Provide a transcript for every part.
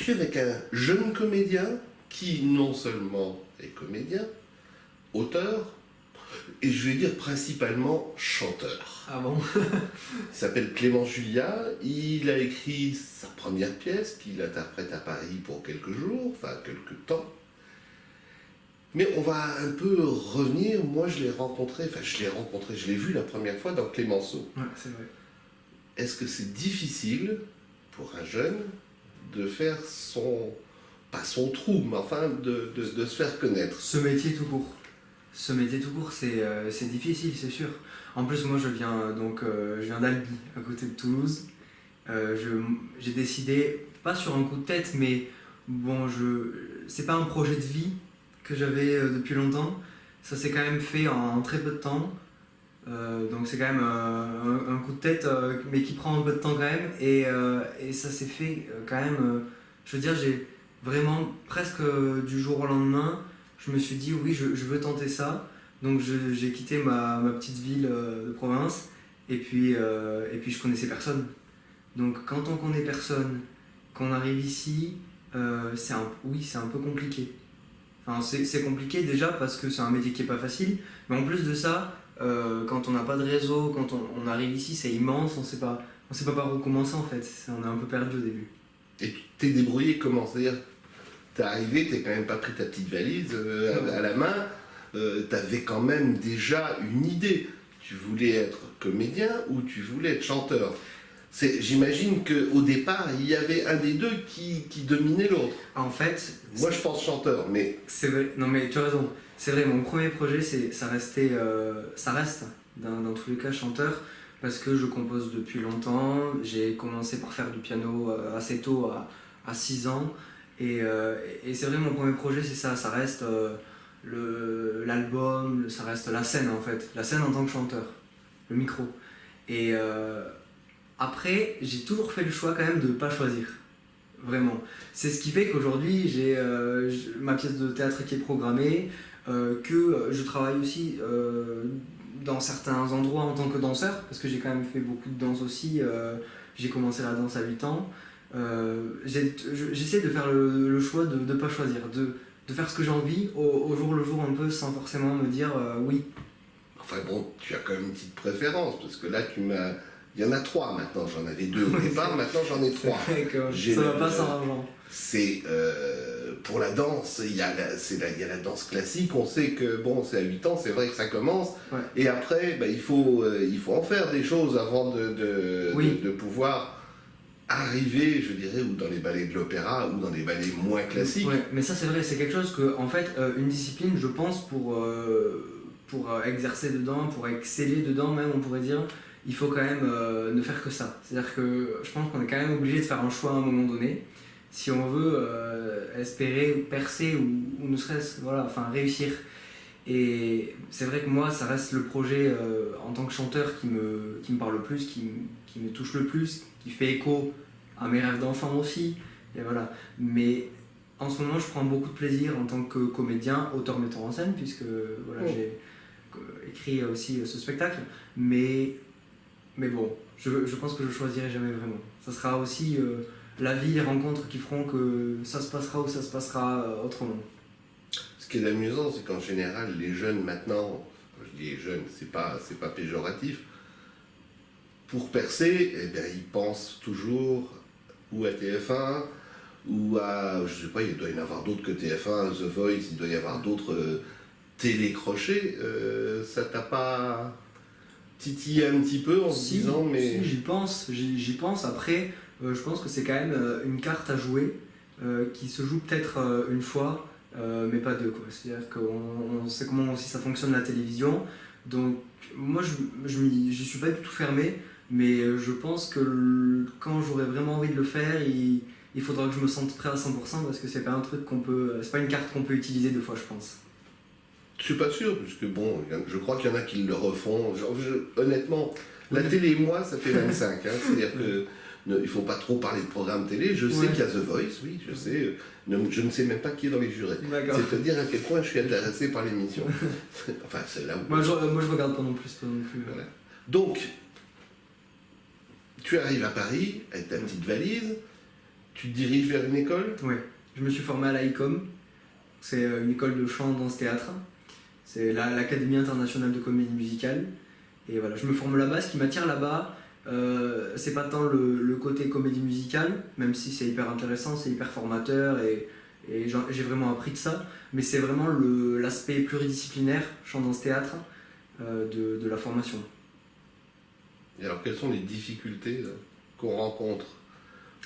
suis avec un jeune comédien qui non seulement est comédien, auteur, et je vais dire principalement chanteur. Ah bon? Il s'appelle Clément Julia, il a écrit sa première pièce qu'il interprète à Paris pour quelques jours, enfin quelques temps. Mais on va un peu revenir, moi je l'ai vu la première fois dans Clémenceau. Ouais, c'est vrai. Est-ce que c'est difficile pour un jeune de faire pas son trou, mais enfin de se faire connaître? Ce métier tout court. C'est difficile, c'est sûr. En plus, moi, je viens d'Albi, à côté de Toulouse. J'ai décidé, pas sur un coup de tête, mais bon, c'est pas un projet de vie que j'avais depuis longtemps. Ça s'est quand même fait en très peu de temps. Donc c'est quand même un coup de tête, mais qui prend un peu de temps quand même. Et ça s'est fait quand même, je veux dire, j'ai vraiment presque du jour au lendemain, je me suis dit oui, je veux tenter ça. Donc j'ai quitté ma petite ville de province, et puis je connaissais personne. Donc quand on connaît personne, qu'on arrive ici, c'est un peu compliqué. Enfin, c'est compliqué déjà parce que c'est un métier qui n'est pas facile, mais en plus de ça, quand on n'a pas de réseau, quand on arrive ici, c'est immense, on sait pas par où commencer en fait, on est un peu perdu au début. Et tu t'es débrouillé comment? C'est-à-dire, t'es arrivé, t'es quand même pas pris ta petite valise à la main, t'avais quand même déjà une idée. Tu voulais être comédien ou tu voulais être chanteur? J'imagine qu'au départ, il y avait un des deux qui dominait l'autre. En fait... Moi, je pense chanteur, mais... C'est vrai, non mais tu as raison. C'est vrai, mon premier projet, ça reste, dans tous les cas, chanteur, parce que je compose depuis longtemps. J'ai commencé par faire du piano assez tôt, à 6 ans. Et c'est vrai, mon premier projet, c'est ça reste l'album, ça reste la scène en fait. La scène en tant que chanteur, le micro. Et après, j'ai toujours fait le choix quand même de ne pas choisir. Vraiment. C'est ce qui fait qu'aujourd'hui, j'ai ma pièce de théâtre qui est programmée, que je travaille aussi dans certains endroits en tant que danseur, parce que j'ai quand même fait beaucoup de danse aussi. J'ai commencé la danse à 8 ans. J'essaie de faire le choix de ne pas choisir, de faire ce que j'ai envie au jour le jour un peu, sans forcément me dire oui. Enfin bon, tu as quand même une petite préférence, parce que là, il y en a 3 maintenant, j'en avais 2 au départ, maintenant j'en ai 3. Ça va pas sans argent. C'est pour la danse, il y a la danse classique, on sait que bon, c'est à 8 ans, c'est vrai que ça commence, ouais. Et après, il faut en faire des choses avant oui. de pouvoir arriver, je dirais, ou dans les ballets de l'opéra, ou dans les ballets moins classiques. Ouais, mais ça c'est vrai, c'est quelque chose que, en fait, une discipline, je pense, pour exercer dedans, pour exceller dedans même, on pourrait dire, il faut quand même ne faire que ça. C'est-à-dire que je pense qu'on est quand même obligé de faire un choix à un moment donné, si on veut espérer percer ou ne serait-ce réussir. Et c'est vrai que moi, ça reste le projet en tant que chanteur qui me parle le plus, qui me touche le plus, qui fait écho à mes rêves d'enfant aussi. Et voilà. Mais en ce moment, je prends beaucoup de plaisir en tant que comédien, auteur-metteur en scène, puisque j'ai écrit aussi ce spectacle. Mais bon, je pense que je choisirai jamais vraiment. Ça sera aussi la vie, les rencontres qui feront que ça se passera ou ça se passera autrement. Ce qui est amusant, c'est qu'en général, les jeunes maintenant, je dis les jeunes, c'est pas péjoratif, pour percer, ils pensent toujours ou à TF1, ou à, je sais pas, il doit y en avoir d'autres que TF1, The Voice, il doit y avoir d'autres télécrochets. Ça t'a pas titillé un petit peu en se disant, mais... Si, j'y pense. Après, je pense que c'est quand même une carte à jouer qui se joue peut-être une fois, mais pas deux, quoi. C'est-à-dire qu'on sait comment aussi ça fonctionne la télévision. Donc, moi, j'y suis pas du tout fermé, mais je pense que quand j'aurai vraiment envie de le faire, il faudra que je me sente prêt à 100% parce que c'est pas un truc c'est pas une carte qu'on peut utiliser 2 fois, je pense. Je suis pas sûr, parce que bon, je crois qu'il y en a qui le refont. Honnêtement, la télé, moi, ça fait 25. C'est-à-dire que il faut pas trop parler de programme télé. Je sais qu'il y a The Voice, oui, je sais. Je ne sais même pas qui est dans les jurés. C'est-à-dire à quel point je suis intéressé par l'émission. Enfin, c'est là où... Moi, je regarde pas non plus. Voilà. Donc, tu arrives à Paris avec ta petite valise. tu te diriges vers une école? Oui, je me suis formé à l'ICOM, c'est une école de chant, danse, théâtre. C'est l'Académie internationale de comédie musicale. Et voilà, je me forme là-bas. Ce qui m'attire là-bas, c'est pas tant le côté comédie musicale, même si c'est hyper intéressant, c'est hyper formateur et j'ai vraiment appris de ça, mais c'est vraiment l'aspect pluridisciplinaire, chant, danse, théâtre, de la formation. Et alors, quelles sont les difficultés qu'on rencontre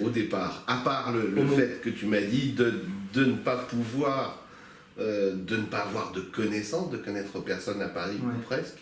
au départ, à part le fait que tu m'as dit de ne pas pouvoir, de ne pas avoir de connaissances, de connaître personne à Paris, Ouais. ou presque?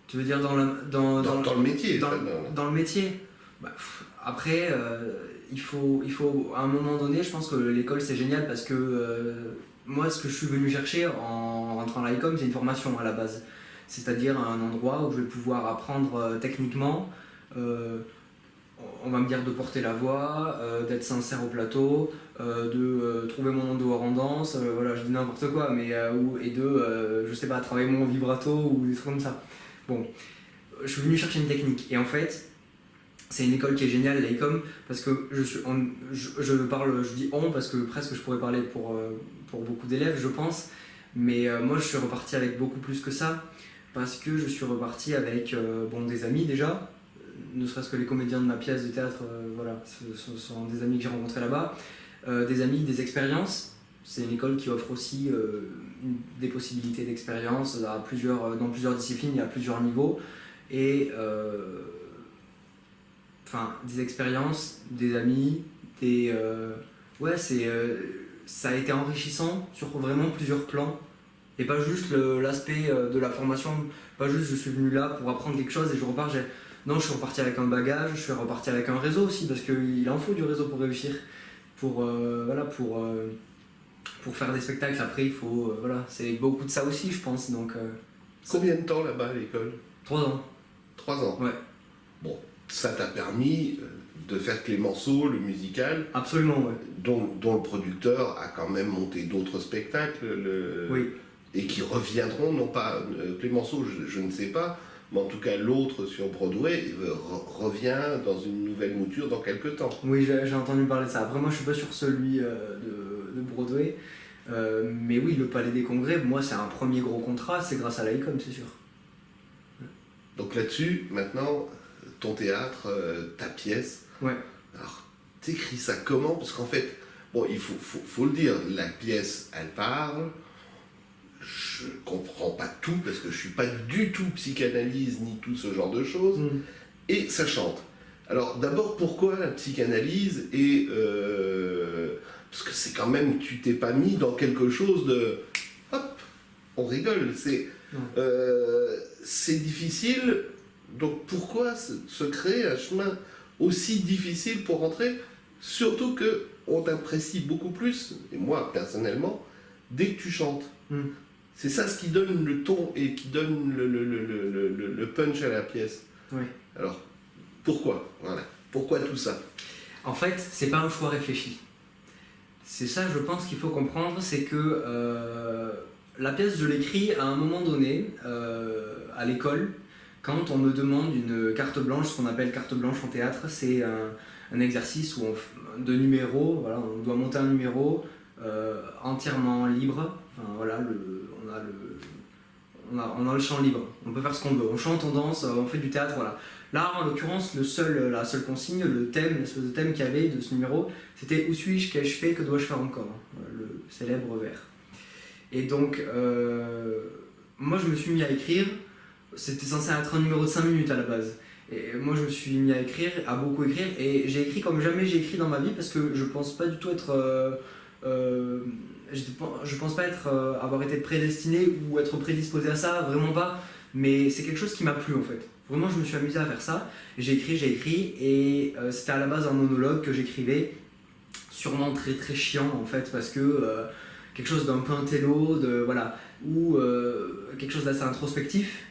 Tu veux dire dans le métier. dans le métier. Bah, après, il faut à un moment donné, je pense que l'école c'est génial parce que moi ce que je suis venu chercher en rentrant à l'ICOM, c'est une formation à la base. C'est-à-dire un endroit où je vais pouvoir apprendre techniquement, on va me dire de porter la voix, d'être sincère au plateau, de trouver mon endroit en danse, voilà, je dis n'importe quoi, mais je sais pas, travailler mon vibrato ou des trucs comme ça. Bon, je suis venu chercher une technique et en fait, c'est une école qui est géniale, l'ICOM, parce que je dis on parce que presque je pourrais parler pour beaucoup d'élèves, je pense, mais moi je suis reparti avec beaucoup plus que ça, parce que je suis reparti avec des amis déjà, ne serait-ce que les comédiens de ma pièce de théâtre, voilà, ce sont des amis que j'ai rencontrés là-bas, des amis, des expériences. C'est une école qui offre aussi des possibilités d'expérience dans plusieurs disciplines et à plusieurs niveaux. Et des expériences, des amis, ça a été enrichissant sur vraiment plusieurs plans. Et pas juste l'aspect de la formation, pas juste je suis venu là pour apprendre quelque chose et je repars. Non, je suis reparti avec un bagage, je suis reparti avec un réseau aussi, parce qu'il en faut du réseau pour réussir. Pour faire des spectacles, après il faut. C'est beaucoup de ça aussi, je pense. Donc, Combien de temps là-bas à l'école? 3 ans. 3 ans? Ouais. Bon, ça t'a permis de faire Clémenceau, le musical. Absolument, ouais. Dont le producteur a quand même monté d'autres spectacles. Oui. Et qui reviendront, non pas Clémenceau, je ne sais pas, mais en tout cas l'autre sur Broadway revient dans une nouvelle mouture dans quelques temps. Oui, j'ai entendu parler de ça. Après, moi, je suis pas sur celui de Broadway. Mais oui, le Palais des Congrès, moi, c'est un premier gros contrat, c'est grâce à l'ICOM, c'est sûr. Donc là-dessus, maintenant, ton théâtre, ta pièce, ouais. Alors, t'écris ça comment? Parce qu'en fait, bon, il faut le dire, la pièce, elle parle. Je comprends pas tout parce que je suis pas du tout psychanalyse ni tout ce genre de choses. Et ça chante. Alors d'abord, pourquoi la psychanalyse? Et parce que c'est quand même, tu t'es pas mis dans quelque chose de hop, on rigole. C'est difficile. Donc pourquoi se créer un chemin aussi difficile pour rentrer? Surtout que on t'apprécie beaucoup plus, et moi personnellement, dès que tu chantes. C'est ça ce qui donne le ton et qui donne le punch à la pièce. Oui. Alors, pourquoi? Voilà. Pourquoi tout ça? En fait, c'est pas un choix réfléchi. C'est ça, je pense, qu'il faut comprendre, c'est que la pièce, je l'écris à un moment donné, à l'école, quand on me demande une carte blanche, ce qu'on appelle carte blanche en théâtre, c'est un exercice de numéros, voilà, on doit monter un numéro entièrement libre. Enfin, voilà, on a le champ libre, on peut faire ce qu'on veut, on chante, on danse, on fait du théâtre, voilà. Là, en l'occurrence, la seule consigne, le thème, l'espèce de thème qu'il y avait de ce numéro, c'était « Où suis-je? Qu'ai-je fait? Que dois-je faire encore ?» Le célèbre vers. Et donc, moi, je me suis mis à écrire, c'était censé être un numéro de 5 minutes à la base. Et moi, je me suis mis à écrire, à beaucoup écrire, et j'ai écrit comme jamais j'ai écrit dans ma vie, parce que je pense pas du tout être... je pense pas avoir été prédestiné ou être prédisposé à ça, vraiment pas, mais c'est quelque chose qui m'a plu en fait. Vraiment, je me suis amusé à faire ça. J'ai écrit, et c'était à la base un monologue que j'écrivais, sûrement très très chiant en fait, parce que quelque chose d'un peu intello, ou quelque chose d'assez introspectif,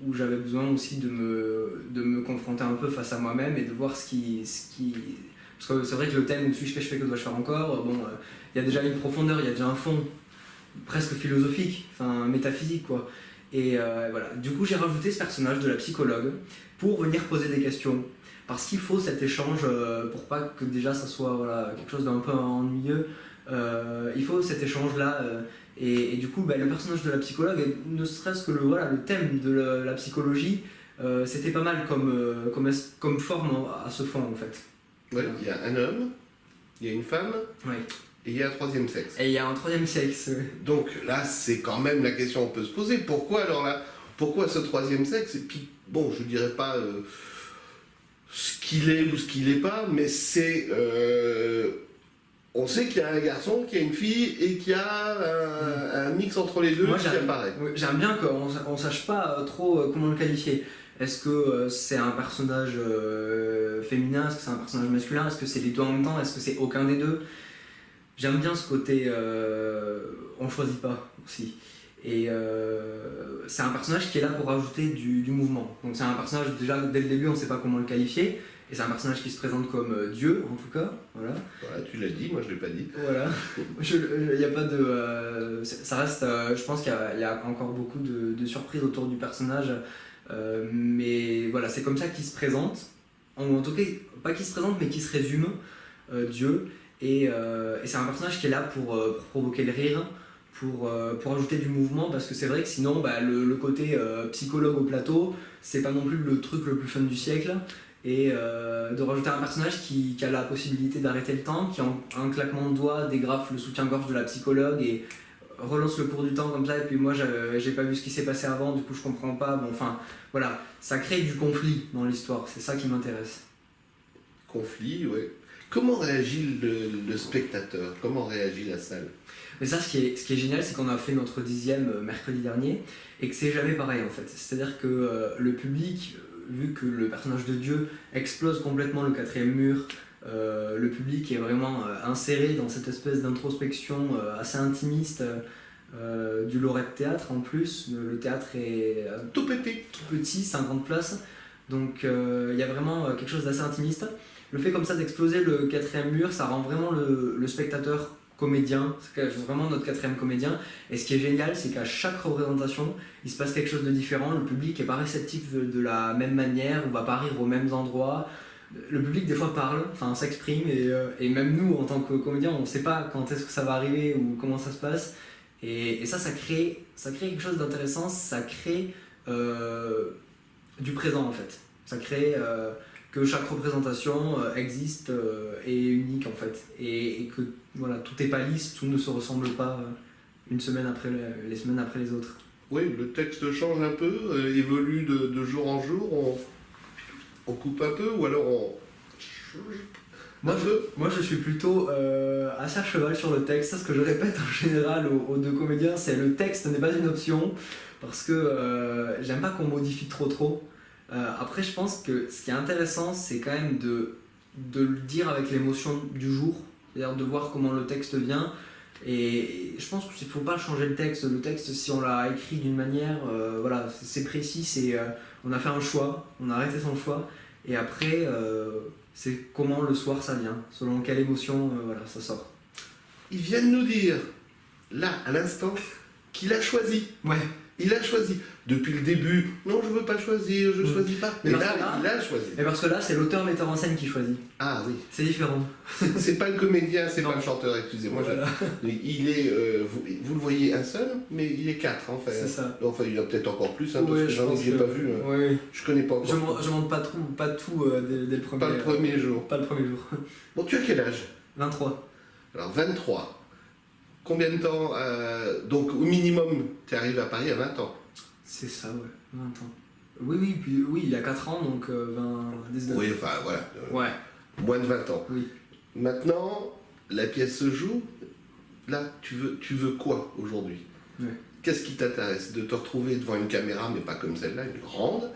où j'avais besoin aussi de me confronter un peu face à moi-même et de voir ce qui... Parce que c'est vrai que le thème « Où suis-je? Qu'ai-je fait? Que dois-je faire encore ?» il y a déjà une profondeur, il y a déjà un fond presque philosophique, enfin métaphysique quoi. Et voilà, du coup j'ai rajouté ce personnage de la psychologue pour venir poser des questions, parce qu'il faut cet échange pour pas que déjà ça soit voilà, quelque chose d'un peu ennuyeux. Il faut cet échange-là. Et du coup, le personnage de la psychologue, ne serait-ce que le thème de la psychologie, c'était pas mal comme forme à ce fond en fait. Ouais, il y a un homme, il y a une femme, Ouais. et il y a un troisième sexe. Et il y a un troisième sexe. Donc là, c'est quand même la question qu'on peut se poser. Pourquoi alors là, pourquoi ce troisième sexe? Et puis, bon, je dirais pas ce qu'il est ou ce qu'il n'est pas, mais c'est... on sait qu'il y a un garçon, qu'il y a une fille, et qu'il y a un mix entre les deux qui apparaît. J'aime bien qu'on ne sache pas trop comment le qualifier. Est-ce que c'est un personnage féminin? Est-ce que c'est un personnage masculin? Est-ce que c'est les deux en même temps? Est-ce que c'est aucun des deux? J'aime bien ce côté on choisit pas aussi. Et c'est un personnage qui est là pour ajouter du mouvement. Donc c'est un personnage, déjà dès le début on ne sait pas comment le qualifier. Et c'est un personnage qui se présente comme Dieu en tout cas. Voilà, tu l'as dit, moi je ne l'ai pas dit. Voilà. Il n'y a pas de... ça reste... je pense qu'il y a encore beaucoup de surprises autour du personnage. Mais voilà, c'est comme ça qu'il se présente. En tout cas, pas qu'il se présente, mais qu'il se résume, Dieu. Et c'est un personnage qui est là pour provoquer le rire, pour ajouter du mouvement, parce que c'est vrai que sinon, le côté psychologue au plateau, c'est pas non plus le truc le plus fun du siècle. Et de rajouter un personnage qui a la possibilité d'arrêter le temps, qui en un claquement de doigts dégrafe le soutien-gorge de la psychologue et relance le cours du temps comme ça, et puis moi j'ai pas vu ce qui s'est passé avant, du coup je comprends pas. Bon, enfin voilà, ça crée du conflit dans l'histoire, c'est ça qui m'intéresse. Conflit, ouais. Comment réagit le spectateur? Comment réagit la salle? Mais ça, ce qui est génial, c'est qu'on a fait notre 10e mercredi dernier, et que c'est jamais pareil en fait. C'est-à-dire que le public, vu que le personnage de Dieu explose complètement le 4e mur, le public est vraiment inséré dans cette espèce d'introspection assez intimiste du Loret de théâtre en plus. Le théâtre est tout petit, 50 places, donc il y a vraiment quelque chose d'assez intimiste. Le fait comme ça d'exploser le 4e mur, ça rend vraiment le spectateur comédien, c'est vraiment notre 4e comédien. Et ce qui est génial, c'est qu'à chaque représentation, il se passe quelque chose de différent. Le public n'est pas réceptif de la même manière, on va pas rire aux mêmes endroits. Le public des fois parle, enfin s'exprime, et même nous en tant que comédiens, on ne sait pas quand est-ce que ça va arriver ou comment ça se passe. Et ça crée quelque chose d'intéressant, ça crée du présent en fait. Ça crée que chaque représentation existe et est unique en fait. Et que voilà, tout n'est pas lisse, tout ne se ressemble pas une semaine après les semaines après les autres. Oui, le texte change un peu, évolue de jour en jour, on coupe un peu ou alors on... Moi je suis plutôt assez à cheval sur le texte. Ce que je répète en général aux deux comédiens, c'est le texte n'est pas une option, parce que j'aime pas qu'on modifie trop. Après je pense que ce qui est intéressant, c'est quand même de le dire avec l'émotion du jour, c'est-à-dire de voir comment le texte vient. Et je pense qu'il ne faut pas changer le texte. Le texte, si on l'a écrit d'une manière, voilà, c'est précis, on a fait un choix, on a arrêté son choix, et après, c'est comment le soir ça vient, selon quelle émotion voilà, ça sort. Il vient de nous dire, là, à l'instant, qu'il a choisi. Ouais. Il a choisi. Depuis le début, non, je veux pas choisir, je choisis pas. Mais là, il a choisi. Et parce que là, c'est l'auteur-metteur en scène qui choisit. Ah oui. C'est différent. C'est pas le comédien, c'est Non. pas le chanteur, excusez-moi. Voilà. Il est, vous le voyez un seul, mais il est 4 en fait. C'est ça. Enfin, il y en a peut-être encore plus, parce Ouais, que j'en ai pas vu. Oui. Je connais pas encore. Je montre pas tout dès le premier. Pas le premier jour. Pas le premier jour. Bon, tu as quel âge? 23. Alors 23. Combien de temps donc au minimum, tu arrives à Paris à 20 ans. C'est ça, ouais, 20 ans. Oui, il y a 4 ans, donc 19. Oui, enfin voilà. Ouais. Moins de 20 ans. Oui. Maintenant, la pièce se joue. Là, tu veux quoi aujourd'hui? Ouais. Qu'est-ce qui t'intéresse? De te retrouver devant une caméra, mais pas comme celle-là, une grande.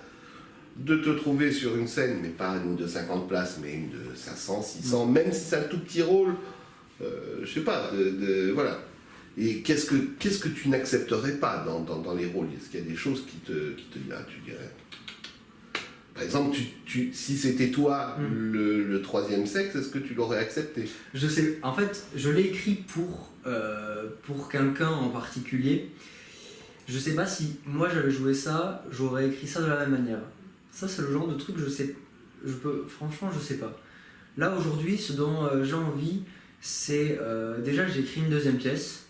De te trouver sur une scène, mais pas une de 50 places, mais une de 500, 600, même si c'est un tout petit rôle. Je sais pas, voilà. Et qu'est-ce que tu n'accepterais pas dans les rôles? Est-ce qu'il y a des choses qui te tu dirais... Par exemple, si c'était toi le troisième sexe, est-ce que tu l'aurais accepté? Je sais, en fait, je l'ai écrit pour quelqu'un en particulier. Je sais pas si moi j'avais joué ça, j'aurais écrit ça de la même manière. Ça, c'est le genre de truc, je sais franchement, je sais pas. Là, aujourd'hui, ce dont j'ai envie, c'est déjà, j'ai écrit une deuxième pièce.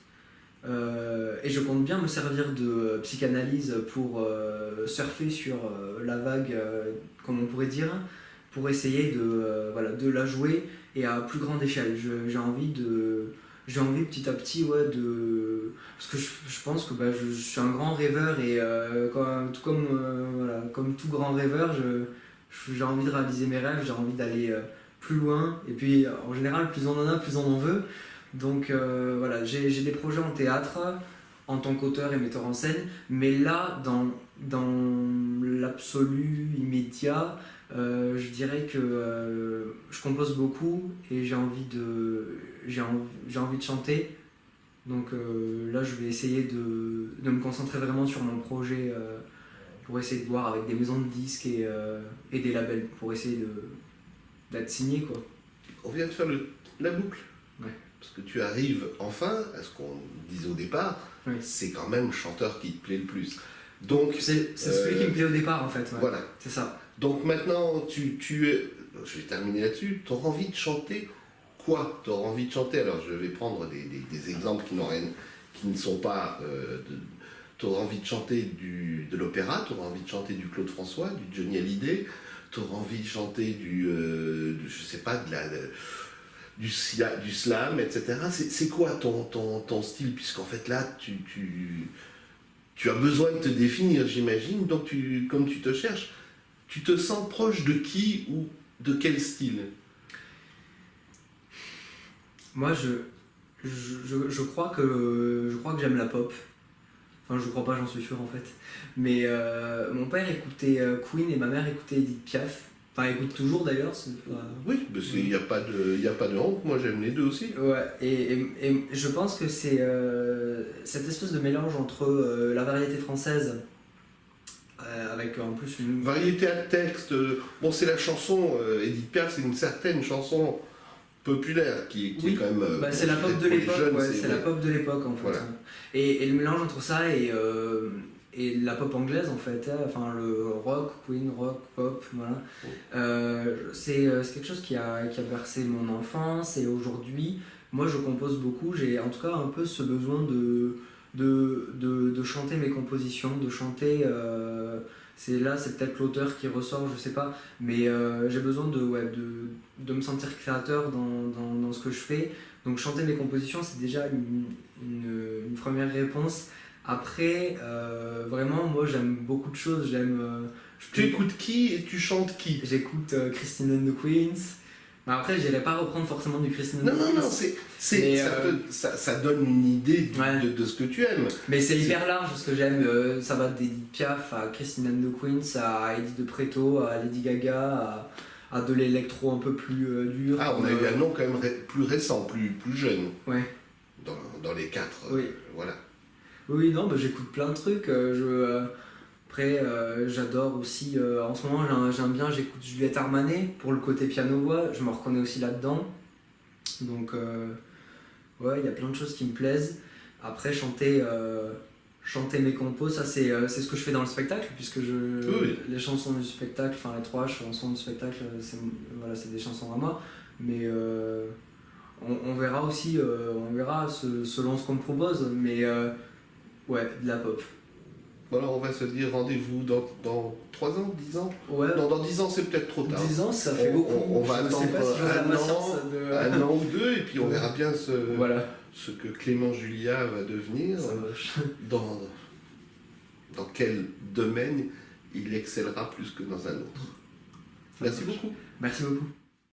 Et je compte bien me servir de psychanalyse pour surfer sur la vague, comme on pourrait dire, pour essayer voilà, de la jouer et à plus grande échelle. J'ai envie petit à petit, ouais, parce que je pense que je suis un grand rêveur et voilà, comme tout grand rêveur, j'ai envie de réaliser mes rêves, j'ai envie d'aller plus loin. Et puis en général, plus on en a, plus on en veut. Donc voilà, j'ai des projets en théâtre en tant qu'auteur et metteur en scène, mais là, dans l'absolu immédiat, je dirais que je compose beaucoup et j'ai envie de chanter. Donc là, je vais essayer de me concentrer vraiment sur mon projet pour essayer de voir avec des maisons de disques et des labels pour essayer d'être signé, quoi. On vient de faire la boucle. Ouais. Parce que tu arrives enfin à ce qu'on disait au départ, Oui. c'est quand même le chanteur qui te plaît le plus. Donc, c'est celui qui me plaît au départ, en fait. Ouais. Voilà. C'est ça. Donc maintenant, je vais terminer là-dessus, tu auras envie de chanter quoi? Tu auras envie de chanter, alors je vais prendre des exemples qui ne sont pas... tu auras envie de chanter de l'opéra, tu auras envie de chanter du Claude François, du Johnny Hallyday, tu auras envie de chanter je sais pas, du slam, etc. C'est quoi ton style? Puisqu'en fait là, tu as besoin de te définir, j'imagine, donc comme tu te cherches, tu te sens proche de qui ou de quel style? Moi, je crois que j'aime la pop. Enfin, je crois pas, j'en suis sûr en fait. Mais mon père écoutait Queen et ma mère écoutait Edith Piaf. Enfin, écoute toujours d'ailleurs. Oui, il n'y a pas de honte, moi j'aime les deux aussi. Ouais, et je pense que c'est cette espèce de mélange entre la variété française, avec en plus une... Variété à texte, bon c'est la chanson, Edith Piaf c'est une certaine chanson populaire qui Oui, est quand même... c'est la pop de l'époque, jeunes, ouais, c'est la pop de l'époque en fait. Voilà. Et le mélange entre ça et la pop anglaise en fait, hein, enfin le rock, Queen, rock, pop, voilà. C'est quelque chose qui a bercé mon enfance et aujourd'hui, moi je compose beaucoup, j'ai en tout cas un peu ce besoin de chanter mes compositions, de chanter... c'est peut-être l'auteur qui ressort, je sais pas, mais j'ai besoin de me sentir créateur dans ce que je fais. Donc chanter mes compositions, c'est déjà une première réponse. Après, vraiment, moi j'aime beaucoup de choses. Tu écoutes qui et tu chantes qui? J'écoute Christine and the Queens. Mais après, j'irai pas reprendre forcément du Christine and the Queens. Non, ça donne une idée de ce que tu aimes. Mais c'est hyper large ce que j'aime. Ça va d'Edith Piaf à Christine and the Queens, à Eddie de Preto, à Lady Gaga, à de l'électro un peu plus dur. Ah, on a eu un nom quand même plus récent, plus jeune. Ouais. Dans les quatre. Oui. Voilà. Oui, non, j'écoute plein de trucs. Après, j'adore aussi. En ce moment, j'écoute Juliette Armanet pour le côté piano-voix. Je me reconnais aussi là-dedans. Donc, ouais, il y a plein de choses qui me plaisent. Après, chanter mes compos, ça c'est ce que je fais dans le spectacle, puisque les chansons du spectacle, enfin les 3 chansons du spectacle, c'est des chansons à moi. Mais on verra aussi, selon ce qu'on me propose. Mais ouais, de la pop. Voilà, on va se dire rendez-vous dans 3 ans, 10 ans. Ouais. Non, dans 10 ans, c'est peut-être trop tard. 10 ans, ça fait beaucoup. On va attendre un an ou deux, et puis on verra bien ce que Clément Julia va devenir, dans quel domaine il excellera plus que dans un autre. Merci beaucoup. Merci beaucoup.